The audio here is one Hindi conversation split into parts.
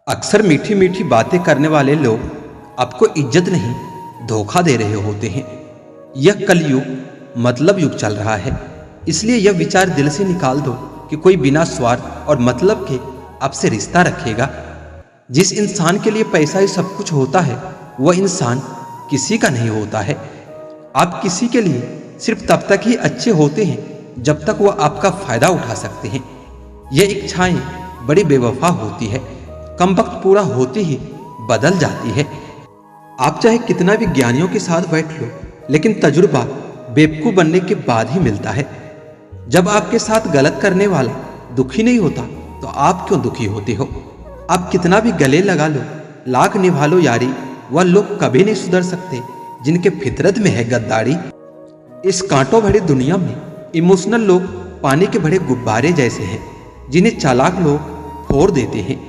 अक्सर मीठी मीठी बातें करने वाले लोग आपको इज्जत नहीं धोखा दे रहे होते हैं। यह कलयुग मतलब युग चल रहा है, इसलिए यह विचार दिल से निकाल दो कि कोई बिना स्वार्थ और मतलब के आपसे रिश्ता रखेगा। जिस इंसान के लिए पैसा ही सब कुछ होता है वह इंसान किसी का नहीं होता है। आप किसी के लिए सिर्फ तब तक ही अच्छे होते हैं जब तक वह आपका फायदा उठा सकते हैं। यह इच्छाएं बड़ी बेवफा होती है, कम वक्त पूरा होते ही बदल जाती है। आप चाहे कितना भी ज्ञानियों के साथ बैठ लो, लेकिन तजुर्बा बेवकूफ बनने के बाद ही मिलता है। जब आपके साथ गलत करने वाला दुखी नहीं होता तो आप क्यों दुखी होते हो? आप कितना भी गले लगा लो, लाख निभा लो यारी, वह लोग कभी नहीं सुधर सकते जिनके फितरत में है गद्दारी। इस कांटों भरी दुनिया में इमोशनल लोग पानी के बड़े गुब्बारे जैसे हैं, जिन्हें चालाक लोग फोड़ देते हैं।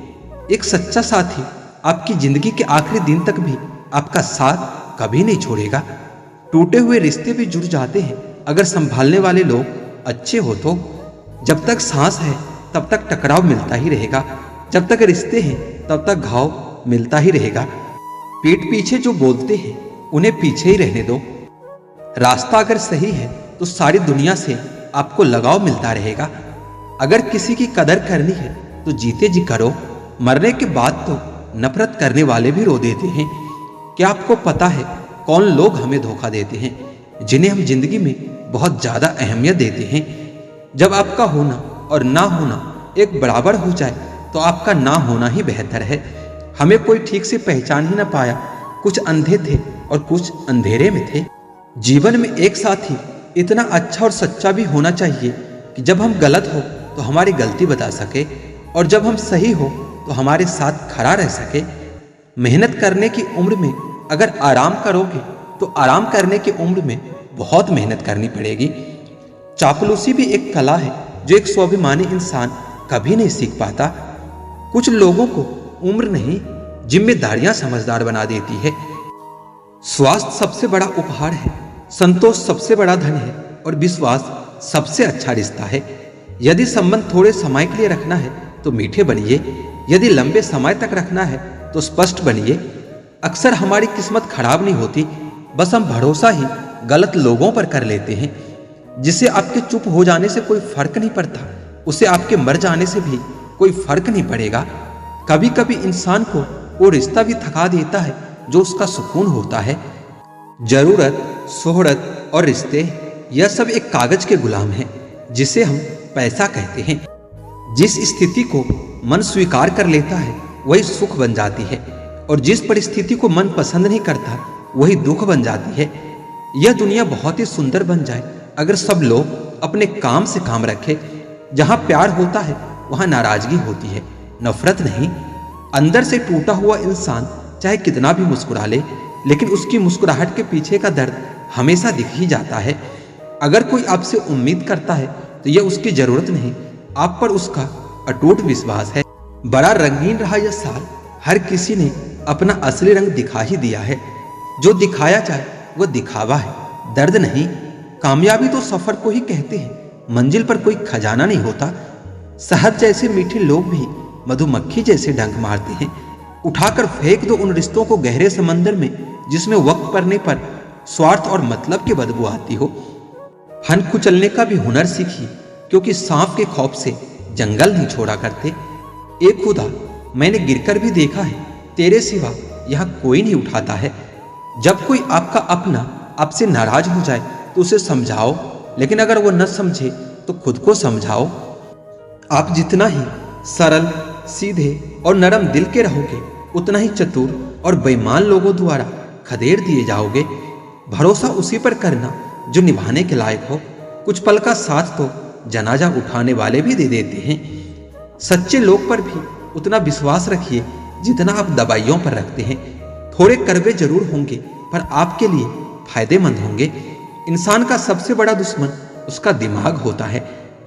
एक सच्चा साथी आपकी जिंदगी के आखिरी दिन तक भी आपका साथ कभी नहीं छोड़ेगा। टूटे हुए रिश्ते भी जुड़ जाते हैं अगर संभालने वाले लोग अच्छे हो तो। जब तक सांस है तब तक टकराव मिलता ही रहेगा, जब तक रिश्ते हैं तब तक घाव मिलता ही रहेगा। पीठ पीछे जो बोलते हैं उन्हें पीछे ही रहने दो। रास्ता अगर सही है तो सारी दुनिया से आपको लगाव मिलता रहेगा। अगर किसी की कदर करनी है तो जीते जी करो, मरने के बाद तो नफरत करने वाले भी रो देते हैं। क्या आपको पता है कौन लोग हमें धोखा देते हैं, जिन्हें हम जिंदगी में बहुत ज्यादा अहमियत देते हैं? जब आपका होना और ना होना एक बराबर हो जाए तो आपका ना होना ही बेहतर है। हमें कोई ठीक से पहचान ही ना पाया, कुछ अंधे थे और कुछ अंधेरे में थे। जीवन में एक साथी इतना अच्छा और सच्चा भी होना चाहिए कि जब हम गलत हो तो हमारी गलती बता सके, और जब हम सही हो तो हमारे साथ खड़ा रह सके। मेहनत करने की उम्र में अगर आराम करोगे तो आराम करने की उम्र में बहुत मेहनत करनी पड़ेगी। चापलूसी भी एक कला है जो एक स्वाभिमानी इंसान कभी नहीं सीख पाता। कुछ लोगों को उम्र नहीं, जिम्मेदारियां समझदार बना देती है। स्वास्थ्य सबसे बड़ा उपहार है, संतोष सबसे बड़ा धन है, और विश्वास सबसे अच्छा रिश्ता है। यदि संबंध थोड़े समय के लिए रखना है तो मीठे बनिए, यदि लंबे समय तक रखना है तो स्पष्ट बनिए। अक्सर हमारी किस्मत खराब नहीं होती, बस हम भरोसा ही गलत लोगों पर कर लेते हैं। जिसे आपके चुप हो जाने से कोई फर्क नहीं पड़ता, उसे आपके मर जाने से भी कोई फर्क नहीं पड़ेगा। कभी कभी इंसान को वो रिश्ता भी थका देता है जो उसका सुकून होता है। जरूरत, शोहरत और रिश्ते, यह सब एक कागज के गुलाम हैं जिसे हम पैसा कहते हैं। जिस स्थिति को मन स्वीकार कर लेता है वही सुख बन जाती है, और जिस परिस्थिति को मन पसंद नहीं करता वही दुख बन जाती है। यह दुनिया बहुत ही सुंदर बन जाए अगर सब लोग अपने काम से काम रखें। जहां प्यार होता है वहां नाराजगी होती है, नफरत नहीं। अंदर से टूटा हुआ इंसान चाहे कितना भी मुस्कुरा ले, लेकिन उसकी मुस्कुराहट के पीछे का दर्द हमेशा दिख ही जाता है। अगर कोई आपसे उम्मीद करता है तो यह उसकी जरूरत नहीं, आप पर उसका अटूट विश्वास है। बड़ा रंगीन रहा यह साल, हर किसी ने अपना असली रंग दिखा ही दिया है। जो दिखाया जाए वह दिखावा है, दर्द नहीं। कामयाबी तो सफर को ही कहते हैं, मंजिल पर कोई खजाना नहीं होता। शहद जैसे मीठे लोग भी मधुमक्खी जैसे डंक मारते हैं। उठाकर फेंक दो उन रिश्तों को गहरे समंदर में जिसमें वक्त पड़ने पर स्वार्थ और मतलब की बदबू आती हो। हन कुचलने का भी हुनर सीखिए, क्योंकि सांप के खौफ से जंगल नहीं छोड़ा करते। एक खुदा, मैंने गिरकर भी देखा है, तेरे सिवा यह कोई नहीं उठाता है। जब कोई आपका अपना आपसे नाराज हो जाए तो उसे समझाओ, लेकिन अगर वो न समझे तो खुद को समझाओ। आप जितना ही सरल, सीधे और नरम दिल के रहोगे, उतना ही चतुर और बेईमान लोगों द्वारा खदेड़ दिए जाओगे। भरोसा उसी पर करना जो निभाने के लायक हो। कुछ पल का साथ तो जनाजा उठाने वाले भी दे देते हैं। सच्चे लोग पर भी उतना विश्वास रखिए जितना आप दवाइयों पर रखते हैं। थोड़े कड़वे जरूर होंगे पर आपके लिए फायदेमंद होंगे। इंसान का सबसे बड़ा दुश्मन उसका दिमाग होता है।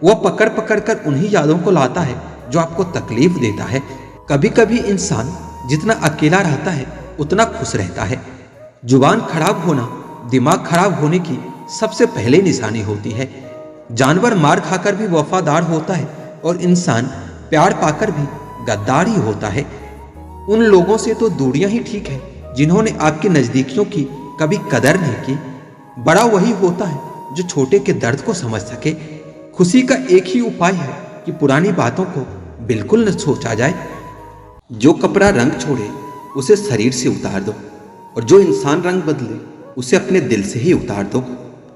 वह पकड़ पकड़ कर उन्हीं यादों को लाता है जो आपको तकलीफ देता है। कभी कभी इंसान जितना अकेला रहता है उतना खुश रहता है। जुबान खराब होना दिमाग खराब होने की सबसे पहले निशानी होती है। जानवर मार खाकर भी वफादार होता है और इंसान प्यार पाकर भी गद्दार ही होता है। उन लोगों से तो दूरियां ही ठीक है जिन्होंने आपकी नजदीकियों की कभी कदर नहीं की। बड़ा वही होता है जो छोटे के दर्द को समझ सके। खुशी का एक ही उपाय है कि पुरानी बातों को बिल्कुल न सोचा जाए। जो कपड़ा रंग छोड़े उसे शरीर से उतार दो, और जो इंसान रंग बदले उसे अपने दिल से ही उतार दो।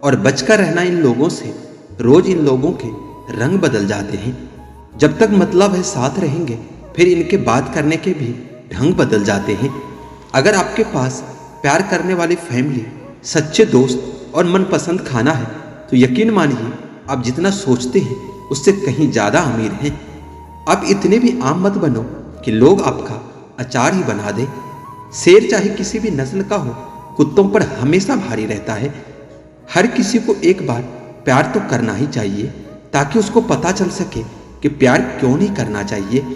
और बचकर रहना इन लोगों से। रोज इन लोगों के रंग बदल जाते हैं। जब तक मतलब है साथ रहेंगे, फिर इनके बात करने के भी ढंग बदल जाते हैं। अगर आपके पास प्यार करने वाली फैमिली, सच्चे दोस्त और मनपसंद खाना है तो यकीन मानिए आप जितना सोचते हैं उससे कहीं ज़्यादा अमीर हैं। आप इतने भी आम मत बनो कि लोग आपका अचार ही बना दे। शेर चाहे किसी भी नस्ल का हो, कुत्तों पर हमेशा भारी रहता है। हर किसी को एक बार प्यार तो करना ही चाहिए ताकि उसको पता चल सके कि प्यार क्यों नहीं करना चाहिए।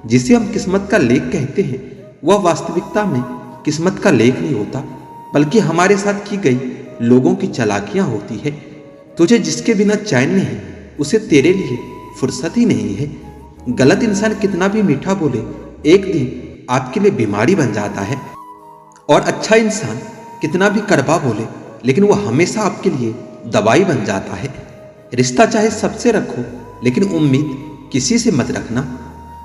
जिसे हम किस्मत का लेख कहते हैं वह वास्तविकता में किस्मत का लेख नहीं होता, बल्कि हमारे साथ की गई लोगों की चालाकियां होती है। तुझे जिसके बिना चैन नहीं उसे तेरे लिए फुर्सत ही नहीं है। गलत इंसान कितना भी मीठा बोले एक दिन आपके लिए बीमारी बन जाता है, और अच्छा इंसान कितना भी कड़वा बोले लेकिन वह हमेशा आपके लिए दवाई बन जाता है। रिश्ता चाहे सबसे रखो लेकिन उम्मीद किसी से मत रखना।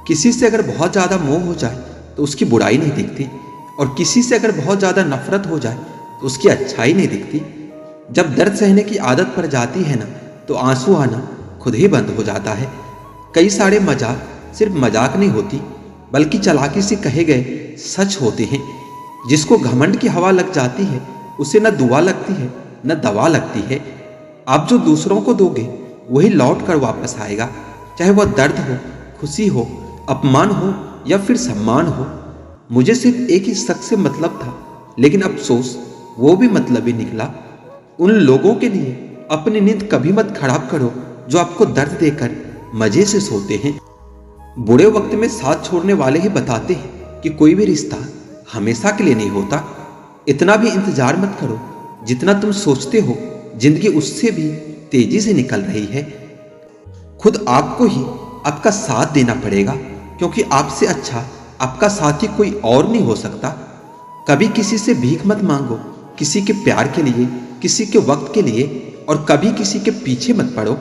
किसी से अगर बहुत ज़्यादा मोह हो जाए तो उसकी बुराई नहीं दिखती, और किसी से अगर बहुत ज़्यादा नफरत हो जाए तो उसकी अच्छाई नहीं दिखती। जब दर्द सहने की आदत पड़ जाती है ना, तो आंसू आना खुद ही बंद हो जाता है। कई सारे मजाक सिर्फ मजाक नहीं होती, बल्कि चालाकी से कहे गए सच होते हैं। जिसको घमंड की हवा लग जाती है उसे न दुआ लगती है न दवा लगती है। आप जो दूसरों को दोगे वही लौट कर वापस आएगा, चाहे वह दर्द हो, खुशी हो, अपमान हो या फिर सम्मान हो। मुझे सिर्फ एक ही शख्स से मतलब था, लेकिन अफसोस वो भी मतलब ही निकला। उन लोगों के लिए अपनी नींद कभी मत खराब करो जो आपको दर्द देकर मजे से सोते हैं। बुरे वक्त में साथ छोड़ने वाले ही बताते हैं कि कोई भी रिश्ता हमेशा के लिए नहीं होता। इतना भी इंतजार मत करो जितना तुम सोचते हो जिंदगी उससे भी तेजी से निकल रही है। खुद आपको ही आपका साथ देना पड़ेगा, क्योंकि आपसे अच्छा आपका साथी कोई और नहीं हो सकता। कभी किसी से भीख मत मांगो, किसी के प्यार के लिए, किसी के वक्त के लिए, और कभी किसी के पीछे मत पड़ो।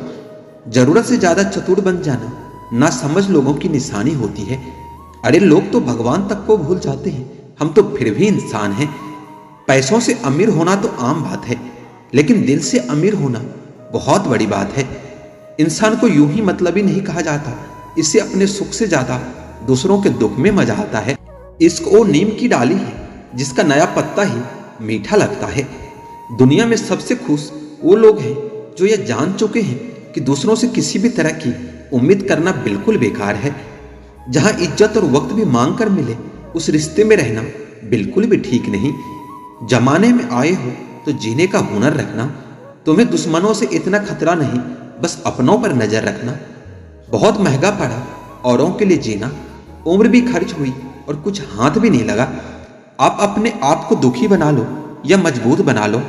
जरूरत से ज्यादा चतुर बन जाना ना समझ लोगों की निशानी होती है। अरे लोग तो भगवान तक को भूल जाते हैं, हम तो फिर भी इंसान हैं। पैसों से अमीर होना तो आम बात है, लेकिन दिल से अमीर होना बहुत बड़ी बात है। इंसान को यूं ही मतलबी नहीं कहा जाता, इससे अपने सुख से ज्यादा दूसरों के दुख में मजा आता है। इश्क वो नीम की डाली है जिसका नया पत्ता ही मीठा लगता है। दुनिया में सबसे खुश वो लोग हैं जो ये जान चुके हैं कि दूसरों से किसी भी तरह की उम्मीद करना बिल्कुल बेकार है। जहां इज्जत और वक्त भी मांग कर मिले उस रिश्ते में रहना बिल्कुल भी ठीक नहीं। जमाने में आए हो तो जीने का हुनर रखना। तुम्हें दुश्मनों से इतना खतरा नहीं, बस अपनों पर नजर रखना। बहुत महंगा पड़ा औरों के लिए जीना, उम्र भी खर्च हुई और कुछ हाथ भी नहीं लगा। आप अपने आप को दुखी बना लो या मजबूत बना लो,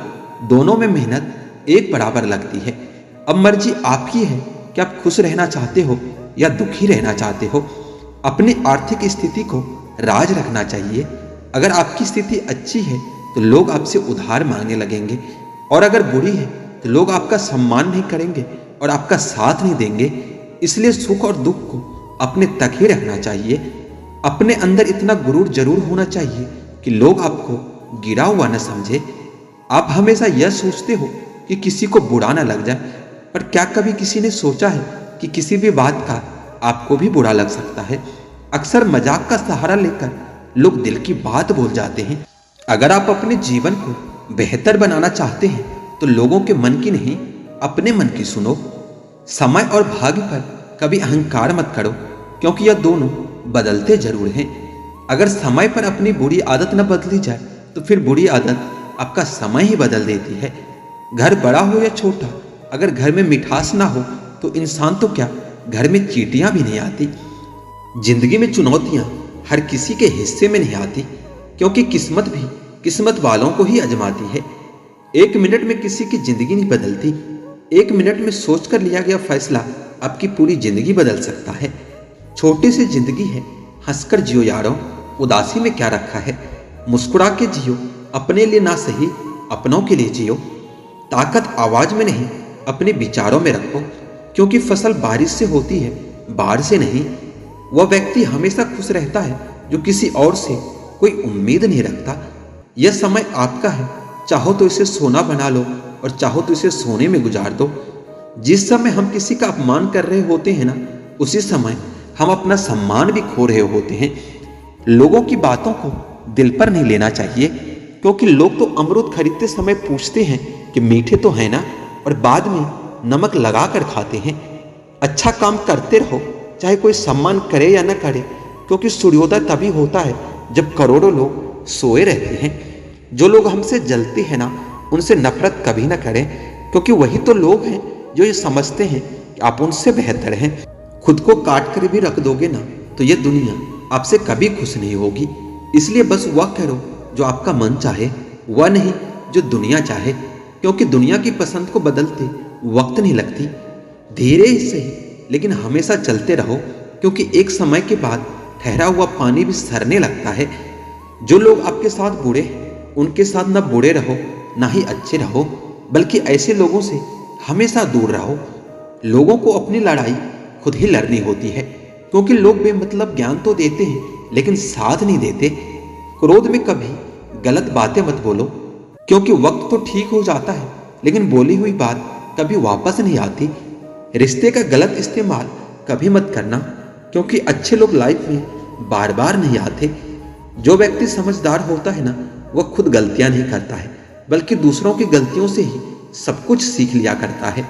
दोनों में मेहनत एक बराबर लगती है। अब मर्जी आपकी है कि आप खुश रहना चाहते हो या दुखी रहना चाहते हो। अपनी आर्थिक स्थिति को राज रखना चाहिए। अगर आपकी स्थिति अच्छी है तो लोग आपसे उधार मांगने लगेंगे, और अगर बुरी है तो लोग आपका सम्मान नहीं करेंगे और आपका साथ नहीं देंगे। इसलिए सुख और दुख को अपने तक ही रखना चाहिए। अपने अंदर इतना गुरूर जरूर होना चाहिए कि लोग आपको गिरा हुआ न समझे। आप हमेशा यह सोचते हो कि किसी को बुरा न लग जाए, पर क्या कभी किसी ने सोचा है कि किसी भी बात का आपको भी बुरा लग सकता है। अक्सर मजाक का सहारा लेकर लोग दिल की बात बोल जाते हैं। अगर आप अपने जीवन को बेहतर बनाना चाहते हैं तो लोगों के मन की नहीं, अपने मन की सुनो। समय और भाग्य पर कभी अहंकार मत करो, क्योंकि यह दोनों बदलते जरूर हैं। अगर समय पर अपनी बुरी आदत न बदली जाए तो फिर बुरी आदत आपका समय ही बदल देती है। घर बड़ा हो या छोटा, अगर घर में मिठास ना हो तो इंसान तो क्या, घर में चींटियां भी नहीं आती। जिंदगी में चुनौतियां हर किसी के हिस्से में नहीं आती, क्योंकि किस्मत भी किस्मत वालों को ही आजमाती है। एक मिनट में किसी की जिंदगी नहीं बदलती। एक मिनट में सोचकर लिया गया फैसला आपकी पूरी जिंदगी बदल सकता है। छोटी सी जिंदगी है, हंसकर जियो यारों, उदासी में क्या रखा है। मुस्कुरा के जियो, अपने लिए ना सही अपनों के लिए जियो। ताकत आवाज में नहीं अपने विचारों में रखो, क्योंकि फसल बारिश से होती है, बाढ़ से नहीं। वह व्यक्ति हमेशा खुश रहता है जो किसी और से कोई उम्मीद नहीं रखता। यह समय आपका है, चाहो तो इसे सोना बना लो और चाहो तो इसे सोने में गुजार दो। जिस समय हम किसी का अपमान कर रहे होते हैं ना, उसी समय हम अपना सम्मान भी खो रहे होते हैं। लोगों की बातों को दिल पर नहीं लेना चाहिए, क्योंकि लोग तो अमरूद खरीदते समय पूछते हैं कि मीठे तो है ना, और बाद में नमक लगा कर खाते हैं। अच्छा काम करते रहो, चाहे कोई सम्मान करे या न करे, क्योंकि सूर्योदय तभी होता है जब करोड़ों लोग सोए रहते हैं। जो लोग हमसे जलते हैं ना, उनसे नफरत कभी ना करें, क्योंकि वही तो लोग हैं जो ये समझते हैं कि आप उनसे बेहतर हैं। खुद को काट कर भी रख दोगे ना, तो ये दुनिया आपसे कभी खुश नहीं होगी। इसलिए बस वह करो जो आपका मन चाहे, वह नहीं जो दुनिया चाहे, क्योंकि दुनिया की पसंद को बदलते वक्त नहीं लगती। धीरे ही सही, लेकिन हमेशा चलते रहो, क्योंकि एक समय के बाद ठहरा हुआ पानी भी सरने लगता है। जो लोग आपके साथ बुरे हैं, उनके साथ न बुरे रहो ना ही अच्छे रहो, बल्कि ऐसे लोगों से हमेशा दूर रहो। लोगों को अपनी लड़ाई खुद ही लड़नी होती है, क्योंकि लोग बेमतलब ज्ञान तो देते हैं लेकिन साथ नहीं देते। क्रोध में कभी गलत बातें मत बोलो, क्योंकि वक्त तो ठीक हो जाता है, लेकिन बोली हुई बात कभी वापस नहीं आती। रिश्ते का गलत इस्तेमाल कभी मत करना, क्योंकि अच्छे लोग लाइफ में बार बार नहीं आते। जो व्यक्ति समझदार होता है ना, वह खुद गलतियां नहीं करता है, बल्कि दूसरों की गलतियों से ही सब कुछ सीख लिया करता है।